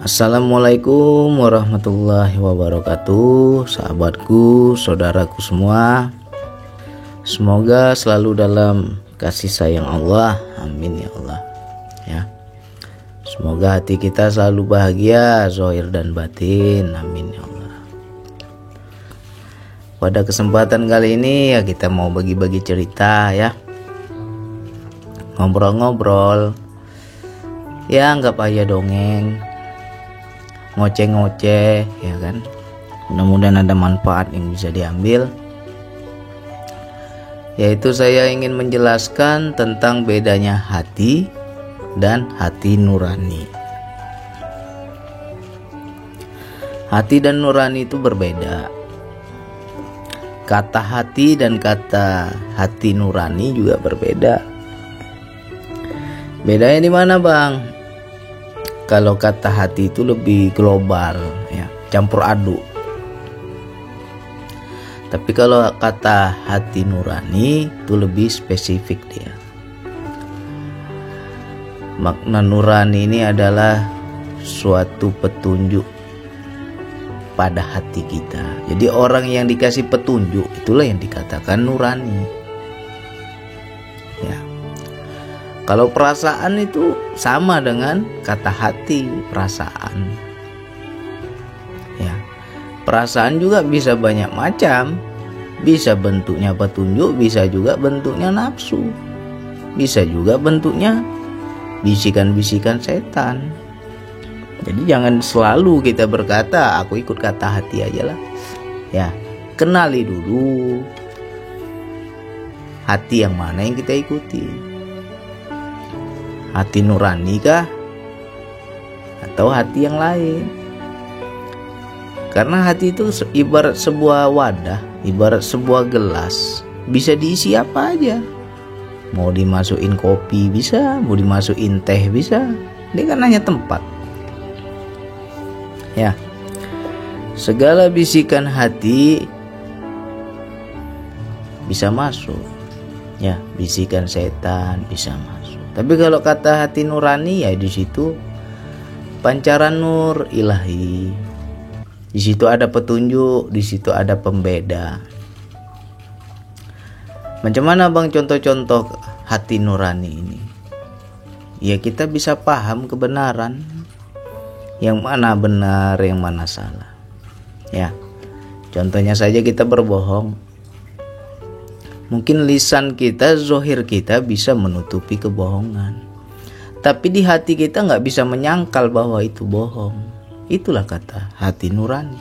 Assalamualaikum warahmatullahi wabarakatuh, sahabatku, saudaraku semua. Semoga selalu dalam kasih sayang Allah, amin ya Allah. Ya, semoga hati kita selalu bahagia, zahir dan batin, amin ya Allah. Pada kesempatan kali ini ya kita mau bagi-bagi cerita ya, ngobrol-ngobrol. Ya anggap aja dongeng, ngoceh-ngoceh ya kan. Mudah-mudahan ada manfaat yang bisa diambil. Yaitu saya ingin menjelaskan tentang bedanya hati dan hati nurani. Hati dan nurani itu berbeda. Kata hati dan kata hati nurani juga berbeda. Bedanya di mana, Bang? Kalau kata hati itu lebih global ya, campur aduk. Tapi kalau kata hati nurani itu lebih spesifik dia. Makna nurani ini adalah suatu petunjuk pada hati kita. Jadi orang yang dikasih petunjuk itulah yang dikatakan nurani. Ya. Kalau perasaan itu sama dengan kata hati, perasaan. Ya. Perasaan juga bisa banyak macam. Bisa bentuknya petunjuk, bisa juga bentuknya nafsu. Bisa juga bentuknya bisikan-bisikan setan. Jadi jangan selalu kita berkata, aku ikut kata hati aja lah. Ya, kenali dulu hati yang mana yang kita ikuti. Hati nurani kah? Atau hati yang lain? Karena hati itu ibarat sebuah wadah, ibarat sebuah gelas, bisa diisi apa aja. Mau dimasukin kopi bisa, mau dimasukin teh bisa. Dia kan hanya tempat. Ya. Segala bisikan hati bisa masuk. Ya, bisikan setan bisa masuk. Tapi kalau kata hati nurani ya di situ pancaran nur ilahi. Di situ ada petunjuk, di situ ada pembeda. Macam mana Bang contoh-contoh hati nurani ini? Ya kita bisa paham kebenaran. Yang mana benar, yang mana salah. Ya. Contohnya saja kita berbohong. Mungkin lisan kita, zahir kita bisa menutupi kebohongan. Tapi di hati kita nggak bisa menyangkal bahwa itu bohong. Itulah kata hati nurani.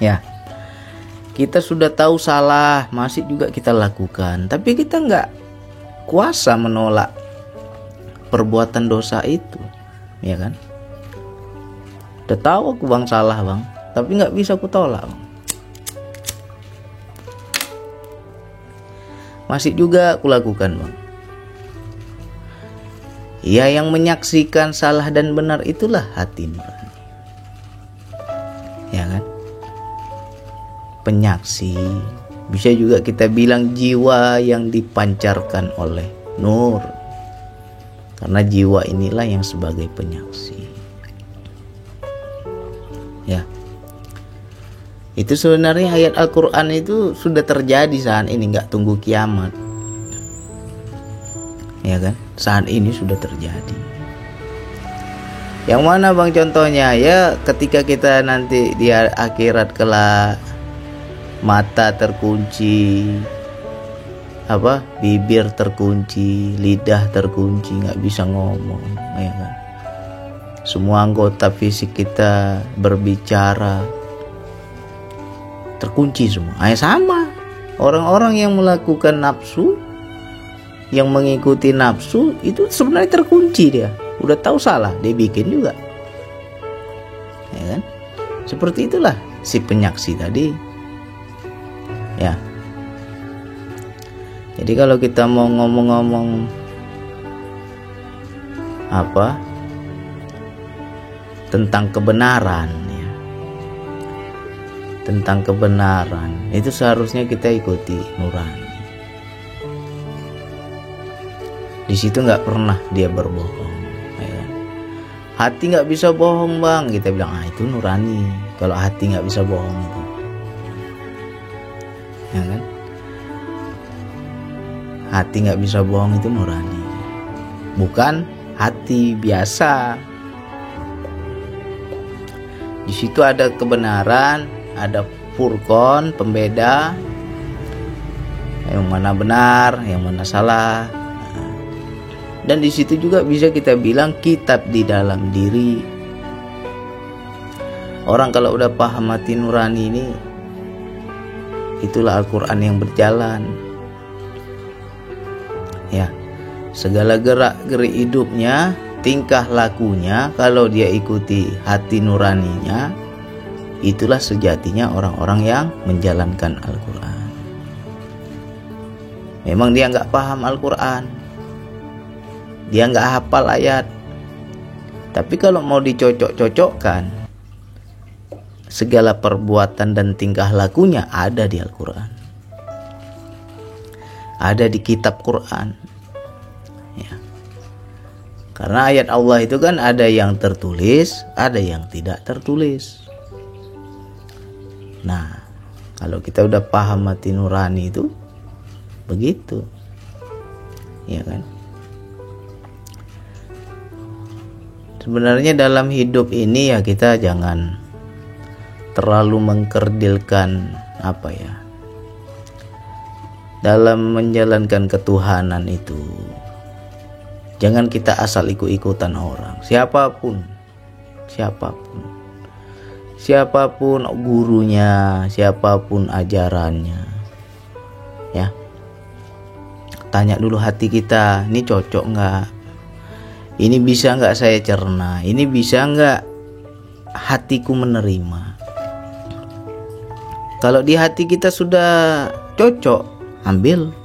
Ya, kita sudah tahu salah, masih juga kita lakukan. Tapi kita nggak kuasa menolak perbuatan dosa itu, ya kan? Udah tahu aku Bang salah Bang, tapi nggak bisa aku tolak Bang. Masih juga aku lakukan Bang. Ya yang menyaksikan salah dan benar itulah hati nurani. Ya kan? Penyaksi. Bisa juga kita bilang jiwa yang dipancarkan oleh nur. Karena jiwa inilah yang sebagai penyaksi. Ya. Itu sebenarnya ayat Al-Quran itu sudah terjadi saat ini, nggak tunggu kiamat. Ya kan? Saat ini sudah terjadi. Yang mana Bang contohnya? Ya ketika kita nanti di akhirat kelak mata terkunci, bibir terkunci, lidah terkunci, nggak bisa ngomong, ya kan? Semua anggota fisik kita berbicara terkunci semua. Sama orang-orang yang melakukan nafsu, yang mengikuti nafsu itu sebenarnya terkunci dia. Udah tahu salah, dia bikin juga. Ya kan? Seperti itulah si penyaksi tadi. Ya. Jadi kalau kita mau ngomong-ngomong tentang kebenaran ya. Tentang kebenaran itu seharusnya kita ikuti nurani. Di situ nggak pernah dia berbohong. Ya. hati nggak bisa bohong bang, kita bilang itu nurani. Kalau hati nggak bisa bohong itu, ya kan? Hati nggak bisa bohong itu nurani, bukan hati biasa. Di situ ada kebenaran, ada furqan, pembeda, yang mana benar, yang mana salah. Dan di situ juga bisa kita bilang kitab di dalam diri. Orang kalau udah paham hati nurani ini, itulah Al-Quran yang berjalan. Ya, segala gerak-gerik hidupnya, tingkah lakunya, kalau dia ikuti hati nuraninya, itulah sejatinya orang-orang yang menjalankan Al-Quran. Memang dia nggak paham Al-Quran, dia nggak hafal ayat, tapi kalau mau dicocok-cocokkan, segala perbuatan dan tingkah lakunya ada di Al-Quran, ada di kitab Quran, ya. Karena ayat Allah itu kan ada yang tertulis, ada yang tidak tertulis. Nah, kalau kita udah paham hati nurani itu begitu, ya kan? Sebenarnya dalam hidup ini ya kita jangan terlalu mengkerdilkan dalam menjalankan ketuhanan itu. Jangan kita asal ikut-ikutan orang, siapapun gurunya, siapapun ajarannya, ya. Tanya dulu hati kita, ini cocok nggak? Ini bisa nggak saya cerna? Ini bisa nggak hatiku menerima? Kalau di hati kita sudah cocok, ambil,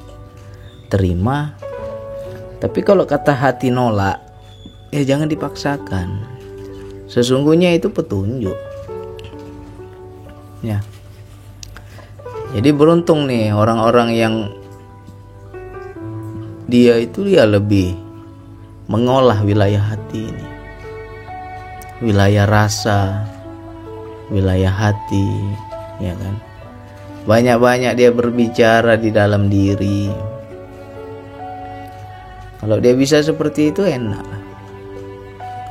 terima. Tapi kalau kata hati nolak, ya jangan dipaksakan. Sesungguhnya itu petunjuk, ya. Jadi beruntung nih orang-orang yang dia lebih mengolah wilayah hati ini, wilayah rasa, wilayah hati, ya kan? Banyak-banyak dia berbicara di dalam diri. Kalau dia bisa seperti itu enak.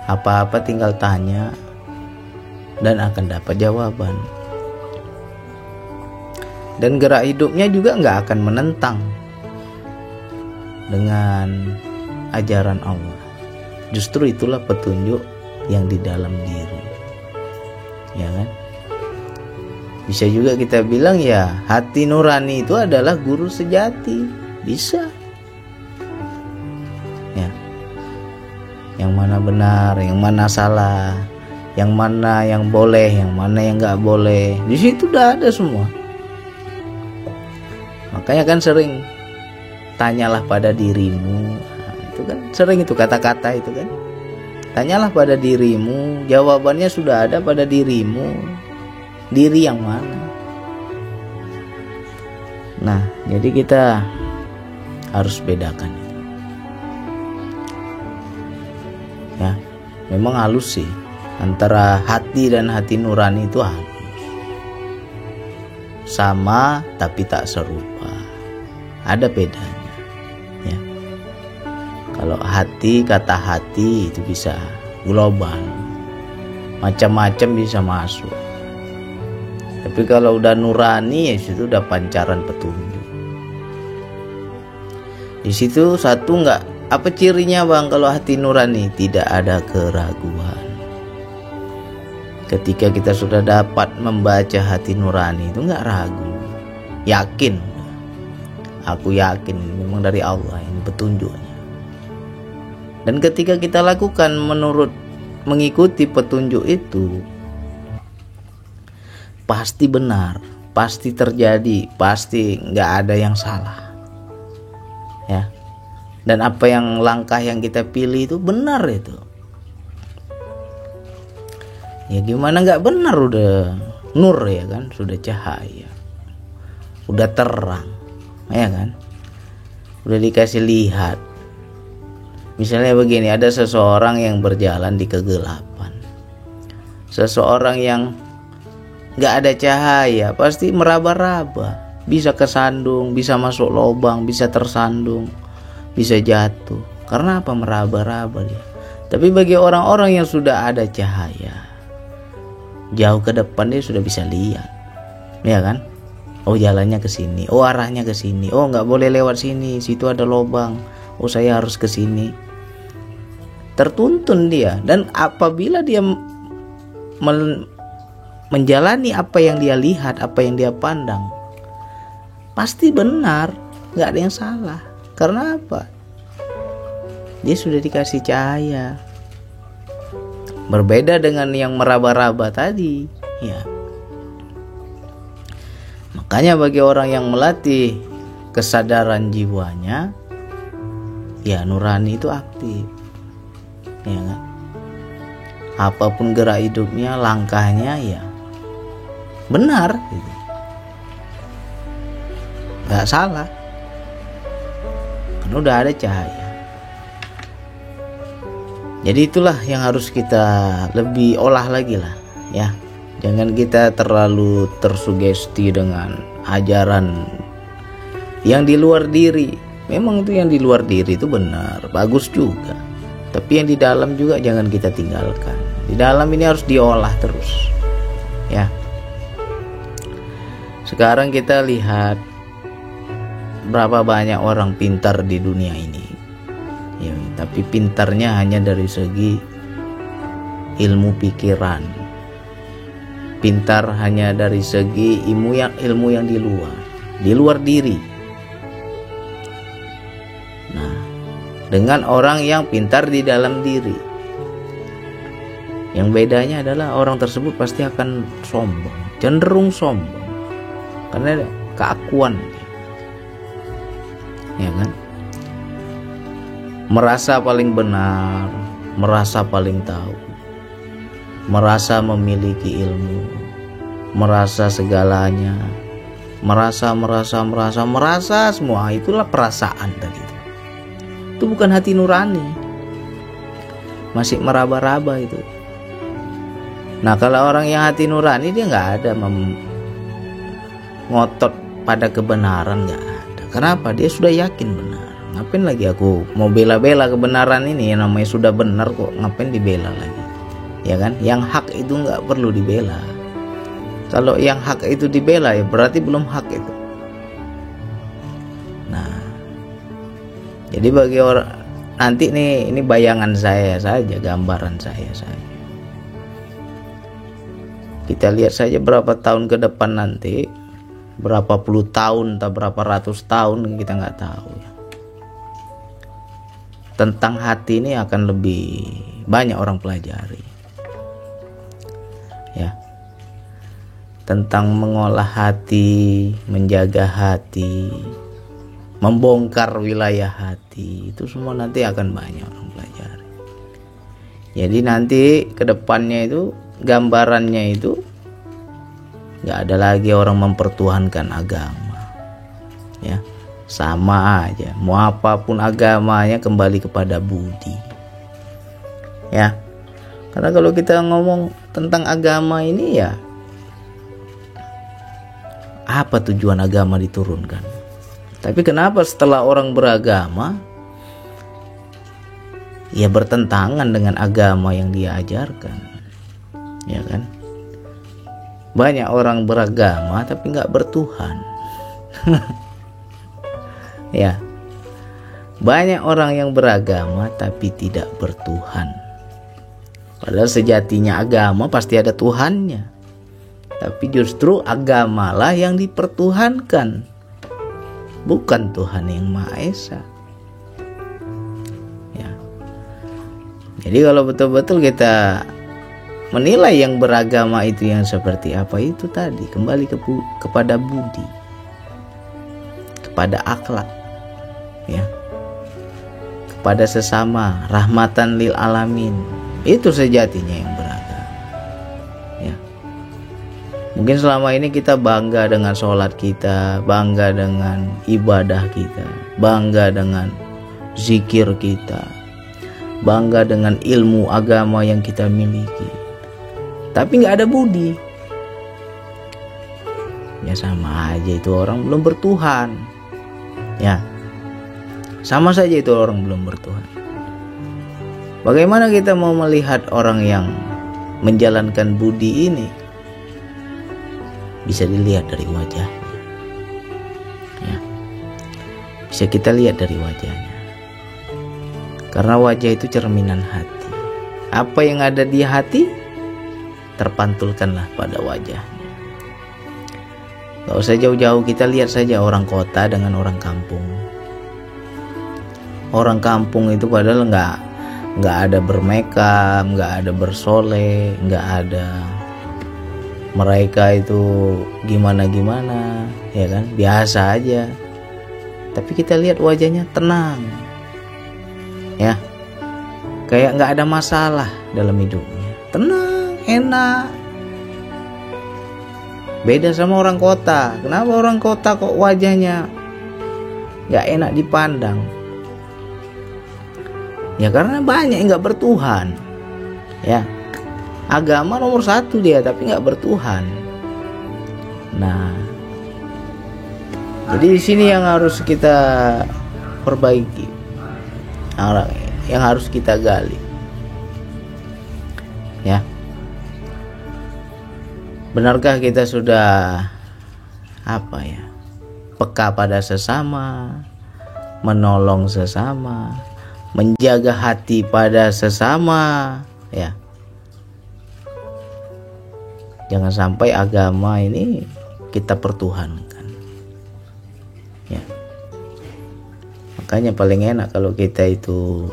Apa-apa tinggal tanya dan akan dapat jawaban. Dan gerak hidupnya juga nggak akan menentang dengan ajaran Allah. Justru itulah petunjuk yang di dalam diri, ya kan? Bisa juga kita bilang ya hati nurani itu adalah guru sejati, bisa, ya. Yang mana benar, yang mana salah, yang mana yang boleh, yang mana yang nggak boleh, di situ udah ada semua. Makanya kan sering tanyalah pada dirimu, nah, itu kan sering itu kata-kata itu kan. Tanyalah pada dirimu, jawabannya sudah ada pada dirimu. Diri yang mana? Nah, jadi kita harus bedakan itu. Ya, memang halus sih antara hati dan hati nurani itu halus. Sama tapi tak serupa. Ada bedanya. Ya. Kalau hati, kata hati itu bisa global. Macam-macam bisa masuk. Tapi kalau udah nurani ya situ udah pancaran petunjuk. Di situ satu nggak, apa cirinya bang kalau hati nurani? Tidak ada keraguan. Ketika kita sudah dapat membaca hati nurani itu nggak ragu, yakin. Aku yakin memang dari Allah ini petunjuknya. Dan ketika kita lakukan mengikuti petunjuk itu, pasti benar, pasti terjadi, pasti nggak ada yang salah, ya. Dan apa yang langkah yang kita pilih itu benar itu. Ya gimana nggak benar, udah nur ya kan, sudah cahaya, udah terang, ya kan, udah dikasih lihat, Misalnya begini, ada seseorang yang berjalan di kegelapan, seseorang yang gak ada cahaya, pasti meraba-raba, bisa kesandung, bisa masuk lubang, bisa tersandung, bisa jatuh. Karena apa? Meraba-raba dia. Tapi bagi orang-orang yang sudah ada cahaya, jauh ke depan dia sudah bisa lihat, ya kan? Oh, jalannya ke sini, oh arahnya ke sini, oh nggak boleh lewat sini, situ ada lubang, oh saya harus ke sini. Tertuntun dia, dan apabila dia menjalani apa yang dia lihat, apa yang dia pandang, pasti benar, nggak ada yang salah. Karena apa? Dia sudah dikasih cahaya. Berbeda dengan yang meraba-raba tadi, ya. Makanya bagi orang yang melatih kesadaran jiwanya, ya nurani itu aktif, ya kan? Apapun gerak hidupnya, langkahnya ya benar, gitu. Gak salah, kan udah ada cahaya. Jadi itulah yang harus kita lebih olah lagi lah, ya. Jangan kita terlalu tersugesti dengan ajaran yang di luar diri. Memang itu yang di luar diri itu benar, bagus juga. Tapi yang di dalam juga jangan kita tinggalkan. Di dalam ini harus diolah terus, ya. Sekarang kita lihat berapa banyak orang pintar di dunia ini, ya, tapi pintarnya hanya dari segi ilmu pikiran. Pintar hanya dari segi ilmu yang di luar diri. Nah, dengan orang yang pintar di dalam diri, yang bedanya adalah orang tersebut pasti akan sombong, cenderung sombong, karena keakuan, ya kan? Merasa paling benar, merasa paling tahu, merasa memiliki ilmu, merasa segalanya, merasa semua. Itulah perasaan tadi. Itu bukan hati nurani, masih meraba-raba itu. Nah, kalau orang yang hati nurani, dia nggak ada ngotot pada kebenaran, nggak ada. Kenapa? Dia sudah yakin benar. Ngapain lagi aku mau bela-bela kebenaran ini? Yang namanya sudah benar kok, ngapain dibela lagi, ya kan? Yang hak itu nggak perlu dibela. Kalau yang hak itu dibela, ya berarti belum hak itu. Nah, jadi bagi orang nanti nih, ini bayangan saya saja, gambaran saya saja. Kita lihat saja berapa tahun ke depan nanti, berapa puluh tahun atau berapa ratus tahun, kita nggak tahu, ya. Tentang hati ini akan lebih banyak orang pelajari, ya. Tentang mengolah hati, menjaga hati, membongkar wilayah hati, itu semua nanti akan banyak orang pelajari. Jadi nanti kedepannya itu, gambarannya itu nggak ada lagi orang mempertuhankan agama, ya. Sama aja, mau apapun agamanya kembali kepada budi, ya. Karena kalau kita ngomong tentang agama ini, ya, apa tujuan agama diturunkan? Tapi kenapa setelah orang beragama, ya bertentangan dengan agama yang dia ajarkan, ya kan? Banyak orang beragama tapi nggak bertuhan. Ya, banyak orang yang beragama tapi tidak bertuhan. Padahal sejatinya agama pasti ada Tuhannya, tapi justru agamalah yang dipertuhankan, bukan Tuhan yang Maha Esa, ya. Jadi kalau betul-betul kita menilai yang beragama itu yang seperti apa, itu tadi kembali kepada budi, kepada akhlak, ya, kepada sesama, rahmatan lil alamin. Itu sejatinya yang beragama, ya. Mungkin selama ini kita bangga dengan sholat kita, bangga dengan ibadah kita, bangga dengan zikir kita, bangga dengan ilmu agama yang kita miliki, tapi nggak ada budi, ya sama aja itu orang belum bertuhan. Ya, sama saja itu orang belum bertuhan. Bagaimana kita mau melihat orang yang menjalankan budi ini? Bisa dilihat dari wajahnya. Ya, bisa kita lihat dari wajahnya. Karena wajah itu cerminan hati. Apa yang ada di hati, terpantulkanlah pada wajahnya. Gak usah jauh-jauh, kita lihat saja orang kota dengan orang kampung. Orang kampung itu padahal nggak ada bermakeup, nggak ada bersoleh, nggak ada mereka itu gimana, ya kan, biasa aja. Tapi kita lihat wajahnya tenang, ya, kayak nggak ada masalah dalam hidupnya, tenang, enak. Beda sama orang kota. Kenapa orang kota kok wajahnya nggak enak dipandang? Ya karena banyak yang nggak bertuhan. Ya, agama nomor 1 dia, tapi nggak bertuhan. Nah, jadi di sini yang harus kita perbaiki, yang harus kita gali. Ya, benarkah kita sudah peka pada sesama, menolong sesama, menjaga hati pada sesama, ya. Jangan sampai agama ini kita pertuhankan, ya. Makanya paling enak kalau kita itu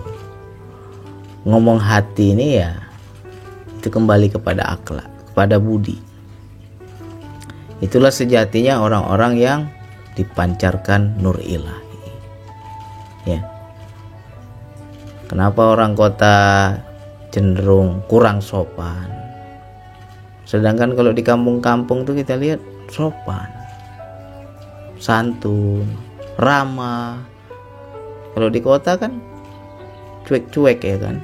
ngomong hati ini, ya, itu kembali kepada akhlak, kepada budi. Itulah sejatinya orang-orang yang dipancarkan nur ilahi, ya. Kenapa orang kota cenderung kurang sopan, sedangkan kalau di kampung-kampung tuh kita lihat sopan, santun, ramah. Kalau di kota kan cuek-cuek, ya kan,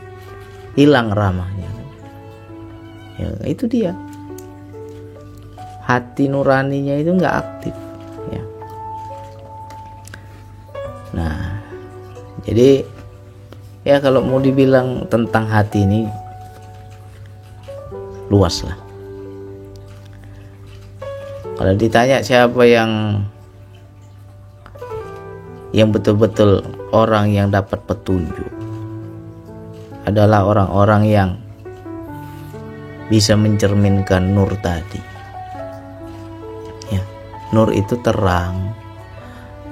hilang ramahnya. Ya, itu dia, hati nuraninya itu nggak aktif, ya. Nah, jadi ya kalau mau dibilang tentang hati ini luas lah. Kalau ditanya siapa yang betul-betul orang yang dapat petunjuk, adalah orang-orang yang bisa mencerminkan nur tadi. Ya, nur itu terang,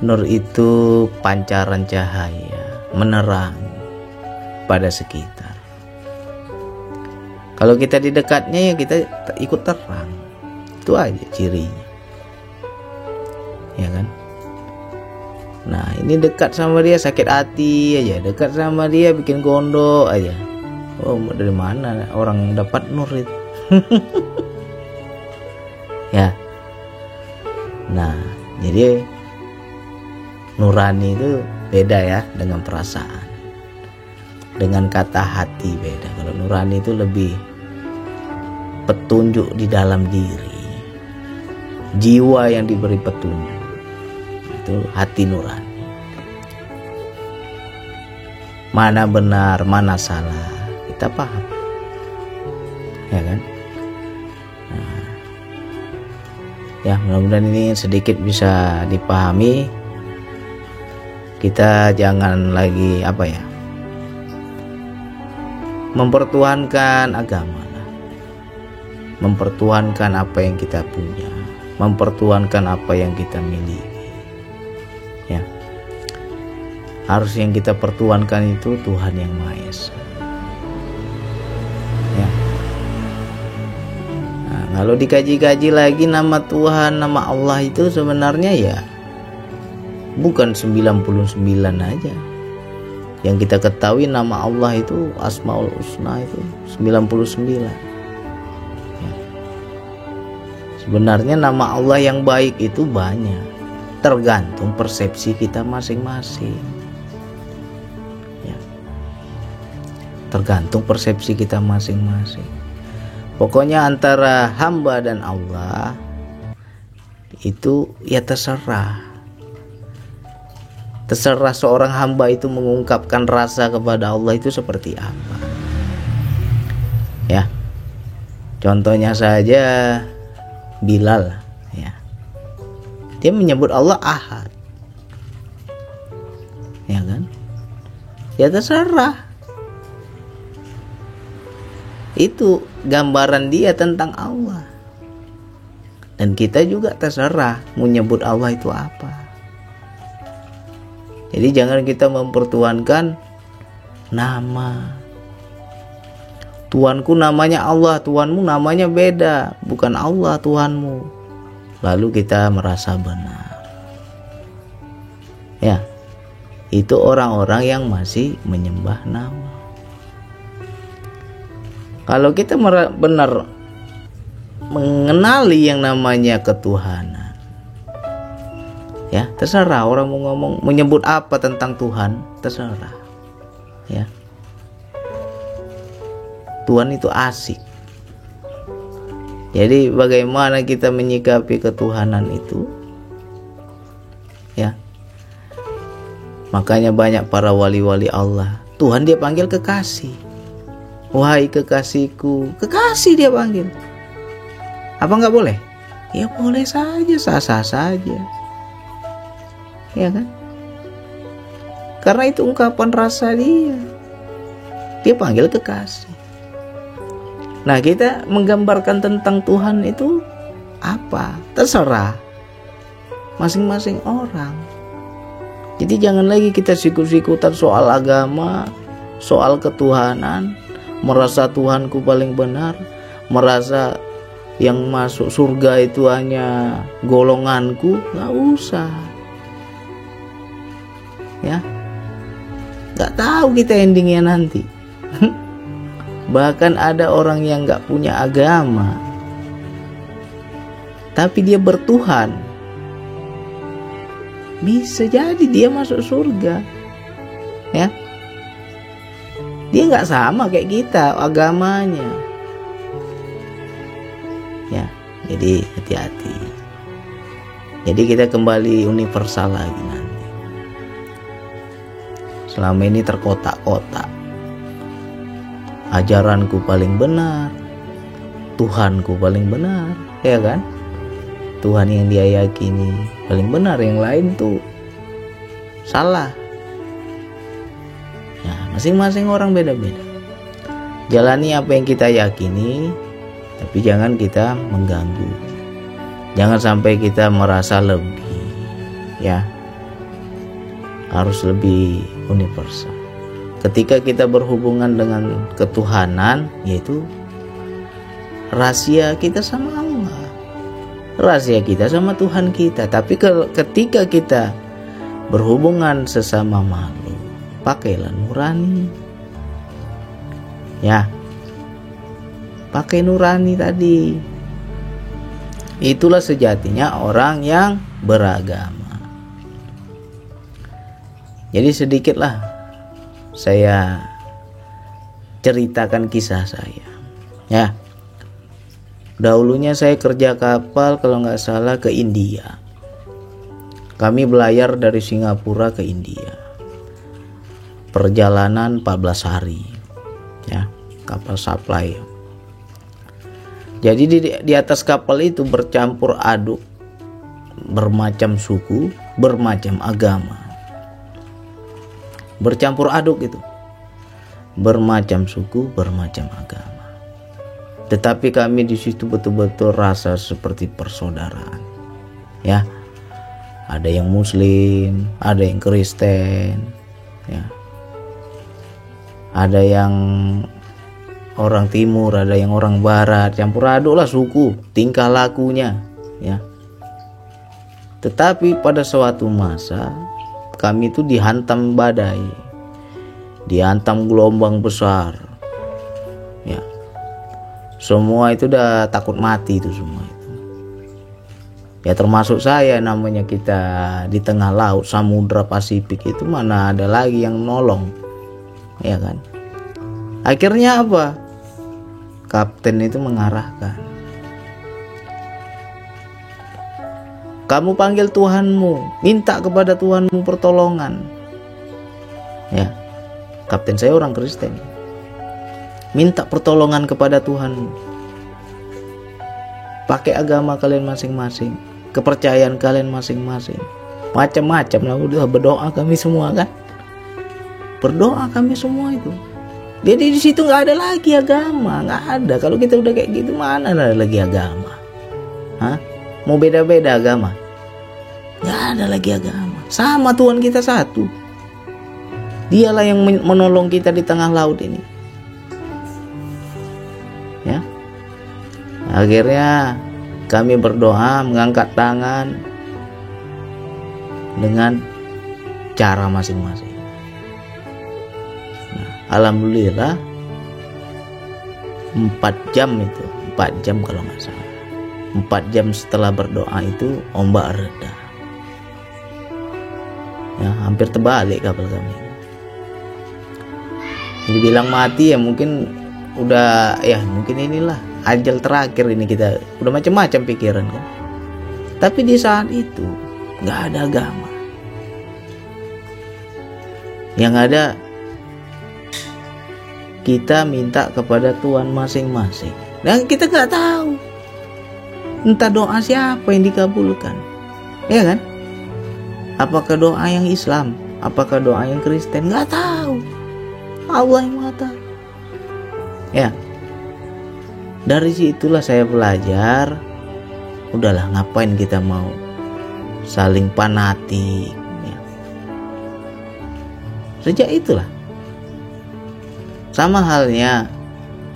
nur itu pancaran cahaya, menerangi pada sekitar. Kalau kita di dekatnya, ya kita ikut terang. Itu aja cirinya, ya kan. Nah, ini dekat sama dia sakit hati aja, dekat sama dia bikin gondok aja. Oh, dari mana orang dapat nur itu? Ya. Nah, jadi nurani itu beda ya dengan perasaan. Dengan kata hati beda. Kalau nurani itu lebih petunjuk di dalam diri, jiwa yang diberi petunjuk, itu hati nurani. Mana benar, mana salah, kita paham, ya kan. Nah, ya, mudah-mudahan ini sedikit bisa dipahami. Kita jangan lagi mempertuhankan agama, mempertuhankan apa yang kita punya, mempertuhankan apa yang kita miliki, ya. Harus yang kita pertuhankan itu Tuhan yang Maha Esa, ya. Nah, kalau dikaji-kaji lagi nama Tuhan, nama Allah itu sebenarnya ya bukan 99 aja. Yang kita ketahui nama Allah itu Asmaul Husna itu 99. Ya. Sebenarnya nama Allah yang baik itu banyak, tergantung persepsi kita masing-masing. Ya. tergantung persepsi kita masing-masing. Pokoknya antara hamba dan Allah itu ya terserah seorang hamba itu mengungkapkan rasa kepada Allah itu seperti apa. Ya, contohnya saja Bilal, ya, dia menyebut Allah Ahad, ya kan? Ya terserah, itu gambaran dia tentang Allah. Dan kita juga terserah menyebut Allah itu apa. Jadi jangan kita mempertuhankan nama. Tuhanku namanya Allah, Tuhanmu namanya beda, bukan Allah Tuhanmu. Lalu kita merasa benar. Ya, itu orang-orang yang masih menyembah nama. Kalau kita benar mengenali yang namanya ketuhanan, ya terserah orang mau ngomong menyebut apa tentang Tuhan, terserah, ya. Tuhan itu asik. Jadi bagaimana kita menyikapi ketuhanan itu, ya. Makanya banyak para wali-wali Allah, Tuhan dia panggil kekasih. Wahai kekasihku, kekasih dia panggil. Apa nggak boleh? Ya boleh saja, sah-sah saja, ya kan? Karena itu ungkapan rasa dia panggil kekasih. Nah, kita menggambarkan tentang Tuhan itu apa? Terserah masing-masing orang. Jadi jangan lagi kita sikut-sikutan soal agama, soal ketuhanan, merasa Tuhanku paling benar, merasa yang masuk surga itu hanya golonganku. Nggak usah, ya. Nggak tahu kita endingnya nanti. Bahkan ada orang yang nggak punya agama, tapi dia bertuhan, bisa jadi dia masuk surga, ya. Dia nggak sama kayak kita agamanya, ya. Jadi hati-hati. Jadi kita kembali universal lagi nanti. Selama ini terkotak-kotak. Ajaranku paling benar, Tuhanku paling benar, ya kan? Tuhan yang dia yakini paling benar, yang lain tuh salah. Ya, masing-masing orang beda-beda. Jalani apa yang kita yakini, tapi jangan kita mengganggu. Jangan sampai kita merasa lebih, ya. Harus lebih universal. Ketika kita berhubungan dengan ketuhanan, yaitu rahasia kita sama Allah, rahasia kita sama Tuhan kita. Tapi ketika kita berhubungan sesama makhluk, pakailah nurani, ya, pakai nurani tadi. Itulah sejatinya orang yang beragama. Jadi sedikitlah saya ceritakan kisah saya, ya. Dahulunya saya kerja kapal kalau nggak salah ke India. Kami belayar dari Singapura ke India. Perjalanan 14 hari, ya, kapal supply. Jadi di atas kapal itu bercampur aduk bermacam suku, bermacam agama. Bercampur aduk itu, bermacam suku, bermacam agama. Tetapi kami di situ betul-betul rasa seperti persaudaraan, ya. Ada yang Muslim, ada yang Kristen, ya. Ada yang orang Timur, ada yang orang Barat, campur aduk lah suku, tingkah lakunya, ya. Tetapi pada suatu masa kami itu dihantam badai, dihantam gelombang besar, ya. Semua itu udah takut mati itu semua itu. Ya termasuk saya, namanya kita di tengah laut, Samudra Pasifik itu mana ada lagi yang nolong, ya kan? Akhirnya apa? Kapten itu mengarahkan, kamu panggil Tuhanmu, minta kepada Tuhanmu pertolongan. Ya, kapten saya orang Kristen. Minta pertolongan kepada Tuhanmu. Pakai agama kalian masing-masing, kepercayaan kalian masing-masing, macam-macam lah. Udah berdoa kami semua kan? Berdoa kami semua itu. Jadi di situ nggak ada lagi agama, nggak ada. Kalau kita udah kayak gitu, mana ada lagi agama? Hah? Mau beda-beda agama? Nggak ada lagi agama. Sama Tuhan kita satu. Dialah yang menolong kita di tengah laut ini. Ya. Akhirnya kami berdoa, mengangkat tangan dengan cara masing-masing. Alhamdulillah 4 jam itu, 4 jam kalau nggak salah, 4 jam setelah berdoa itu ombak reda. Ya, hampir terbalik kapal kami. Dibilang mati ya mungkin udah, ya mungkin inilah ajal terakhir ini, kita udah macam-macam pikiran kan. Tapi di saat itu nggak ada agama. Yang ada kita minta kepada Tuhan masing-masing, dan kita nggak tahu entah doa siapa yang dikabulkan, ya kan? Apakah doa yang Islam, apakah doa yang Kristen, nggak tahu. Allah yang Maha Tahu. Ya, dari situlah saya belajar, udahlah ngapain kita mau saling fanatik. Ya. Sejak itulah. Sama halnya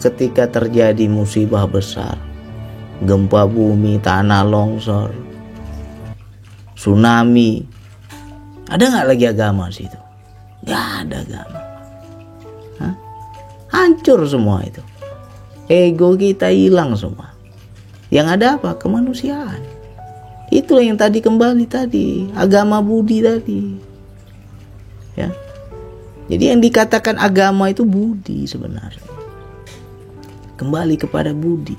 ketika terjadi musibah besar, gempa bumi, tanah longsor, tsunami, ada nggak lagi agama situ? Nggak ada agama. Hah? Hancur semua itu. Ego kita hilang semua. Yang ada apa? Kemanusiaan. Itulah yang tadi kembali tadi, agama budi tadi. Ya. Jadi yang dikatakan agama itu budi sebenarnya. Kembali kepada budi.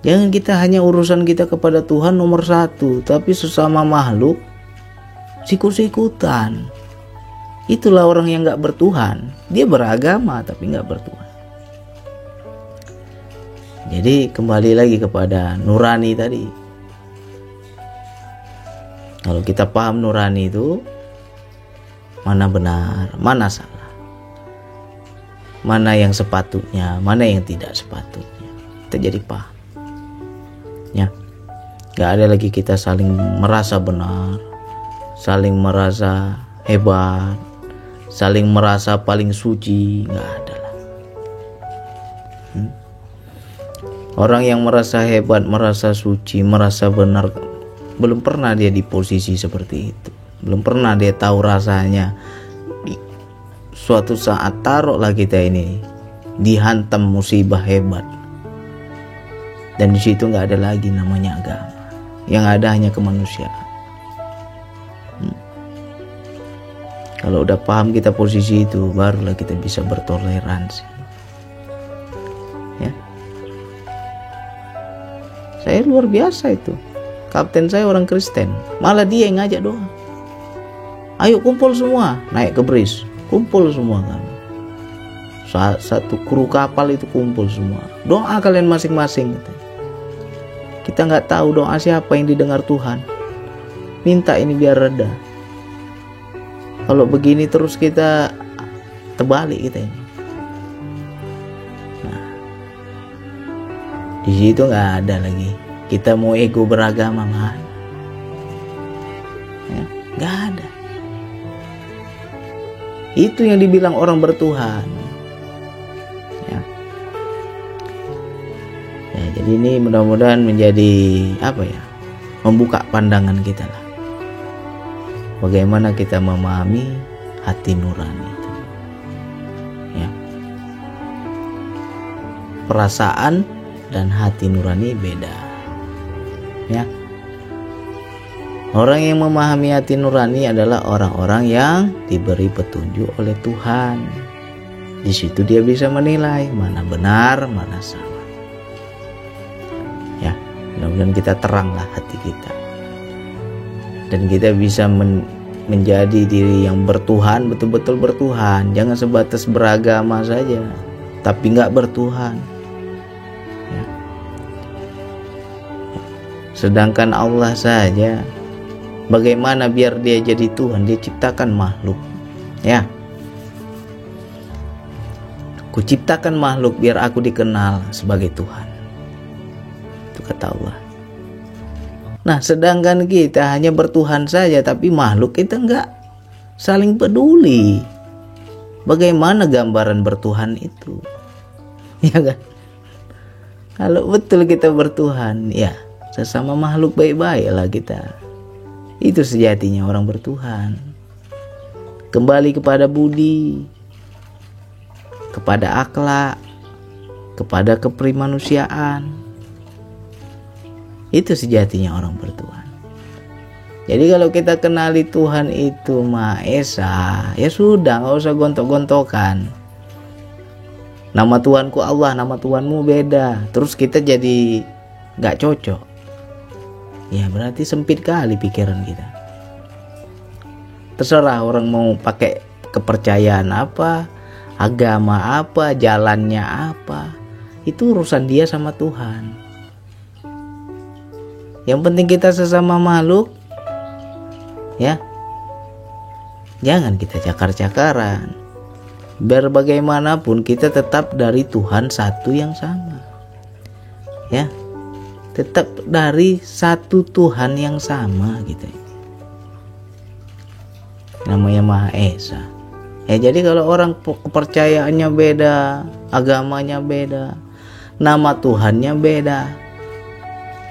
Jangan kita hanya urusan kita kepada Tuhan nomor 1, tapi sesama makhluk sikut-sikutan. Itulah orang yang gak bertuhan. Dia beragama tapi gak bertuhan. Jadi kembali lagi kepada nurani tadi. Kalau kita paham nurani itu, mana benar, mana salah, mana yang sepatutnya, mana yang tidak sepatutnya, kita jadi paham. Ya, gak ada lagi kita saling merasa benar, saling merasa hebat, saling merasa paling suci, gak ada lah. Orang yang merasa hebat, merasa suci, merasa benar, belum pernah dia di posisi seperti itu. Belum pernah dia tahu rasanya suatu saat taruhlah kita ini dihantam musibah hebat, dan di situ nggak ada lagi namanya agama, yang ada hanya kemanusiaan. Kalau udah paham kita posisi itu, barulah kita bisa bertoleransi. Ya, saya luar biasa itu. Kapten saya orang Kristen, malah dia yang ngajak doa. Ayo kumpul semua, naik ke bris, kumpul semua kan. Satu kru kapal itu kumpul semua. Doa kalian masing-masing. Kita nggak tahu doa siapa yang didengar Tuhan. Minta ini biar reda. Kalau begini terus kita terbalik kita ini. Nah, di situ nggak ada lagi. Kita mau ego beragama mana? Ya, nggak ada. Itu yang dibilang orang bertuhan. Ya. Ya, jadi ini mudah-mudahan menjadi apa ya? Membuka pandangan kita lah. Bagaimana kita memahami hati nurani itu. Ya. Perasaan dan hati nurani beda. Ya. Orang yang memahami hati nurani adalah orang-orang yang diberi petunjuk oleh Tuhan. Di situ dia bisa menilai mana benar, mana salah. Ya, mudah-mudahan kita teranglah hati kita. Dan kita bisa menjadi diri yang bertuhan, betul-betul bertuhan. Jangan sebatas beragama saja, tapi nggak bertuhan. Ya. Sedangkan Allah saja, bagaimana biar dia jadi Tuhan? Dia ciptakan makhluk. Ya. Kuciptakan makhluk biar aku dikenal sebagai Tuhan. Itu kata Allah. Nah, sedangkan kita hanya bertuhan saja, tapi makhluk kita enggak saling peduli. Bagaimana gambaran bertuhan itu? Ya kan? Kalau betul kita bertuhan, ya sesama makhluk baik-baiklah kita. Itu sejatinya orang bertuhan. Kembali kepada budi, kepada akhlak, kepada keprimanusiaan. Itu sejatinya orang bertuhan. Jadi kalau kita kenali Tuhan itu Maha Esa, ya sudah, nggak usah gontok-gontokan. Nama Tuhanku Allah, nama Tuhanmu beda. Terus kita jadi nggak cocok. Ya berarti sempit kali pikiran kita. Terserah orang mau pakai kepercayaan apa, agama apa, jalannya apa, itu urusan dia sama Tuhan. Yang penting kita sesama makhluk, ya, jangan kita cakar-cakaran. Biar bagaimanapun kita tetap dari Tuhan satu yang sama, ya, tetap dari satu Tuhan yang sama gitu. Namanya Maha Esa. Ya, jadi kalau orang kepercayaannya beda, agamanya beda, nama Tuhannya beda,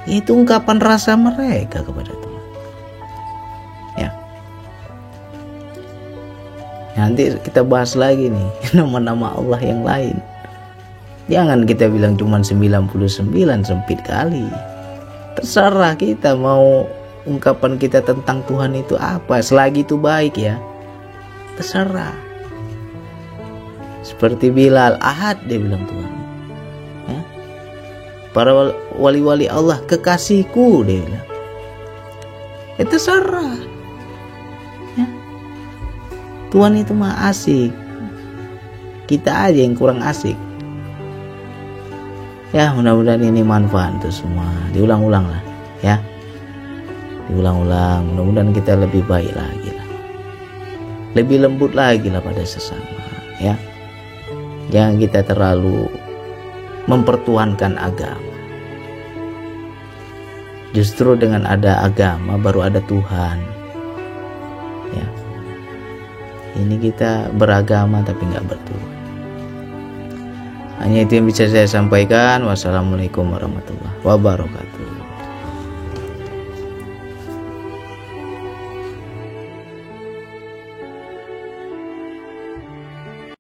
itu ungkapan rasa mereka kepada Tuhan. Ya. Nanti kita bahas lagi nih nama-nama Allah yang lain. Jangan kita bilang cuma 99, sempit kali. Terserah kita mau ungkapan kita tentang Tuhan itu apa, selagi itu baik ya. Terserah. Seperti Bilal, Ahad dia bilang Tuhan. Ya. Para wali-wali Allah, kekasihku dia bilang. Itu terserah. Ya. Tuhan itu mah asik. Kita aja yang kurang asik. Ya, mudah-mudahan ini manfaat untuk semua. Diulang-ulang lah, ya. Diulang-ulang, mudah-mudahan kita lebih baik lagi lah. Lebih lembut lagi lah pada sesama, ya. Jangan kita terlalu mempertuhankan agama. Justru dengan ada agama baru ada Tuhan. Ya. Ini kita beragama tapi nggak bertuhan. Hanya itu yang bisa saya sampaikan. Wassalamualaikum warahmatullahi wabarakatuh.